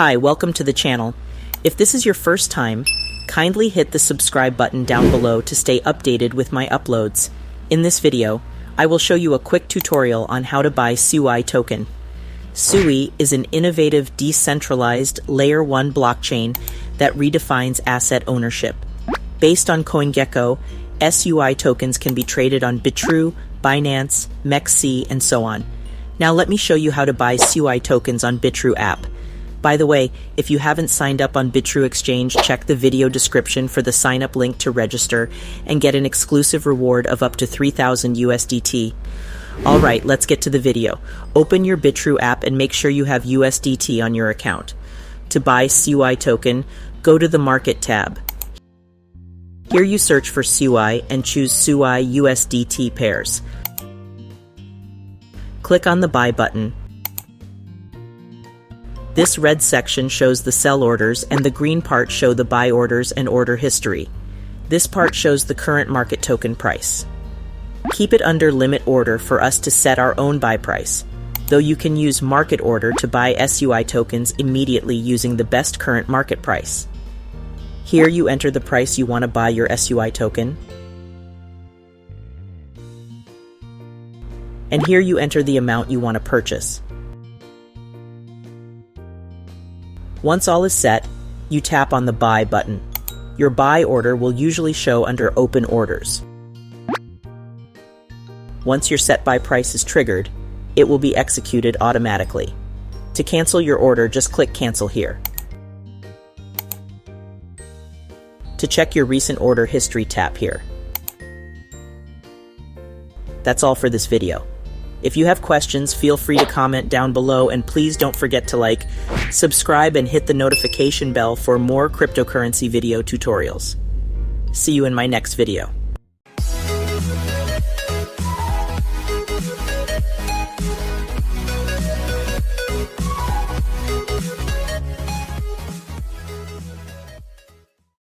Hi, welcome to the channel. If this is your first time, kindly hit the subscribe button down below to stay updated with my uploads. In this video, I will show you a quick tutorial on how to buy SUI token. SUI is an innovative decentralized Layer 1 blockchain that redefines asset ownership. Based on CoinGecko, SUI tokens can be traded on Bitrue, Binance, MEXC, and so on. Now let me show you how to buy SUI tokens on Bitrue App. By the way, if you haven't signed up on Bitrue Exchange, check the video description for the sign-up link to register and get an exclusive reward of up to 3,000 USDT. Alright, let's get to the video. Open your Bitrue app and make sure you have USDT on your account. To buy SUI token, go to the Market tab. Here you search for SUI and choose SUI USDT pairs. Click on the Buy button. This red section shows the sell orders and the green part show the buy orders and order history. This part shows the current market token price. Keep it under limit order for us to set our own buy price, though you can use market order to buy SUI tokens immediately using the best current market price. Here you enter the price you want to buy your SUI token. And here you enter the amount you want to purchase. Once all is set, you tap on the Buy button. Your buy order will usually show under Open Orders. Once your set buy price is triggered, it will be executed automatically. To cancel your order, just click Cancel here. To check your recent order history, tap here. That's all for this video. If you have questions, feel free to comment down below, and please don't forget to like, subscribe, and hit the notification bell for more cryptocurrency video tutorials. See you in my next video.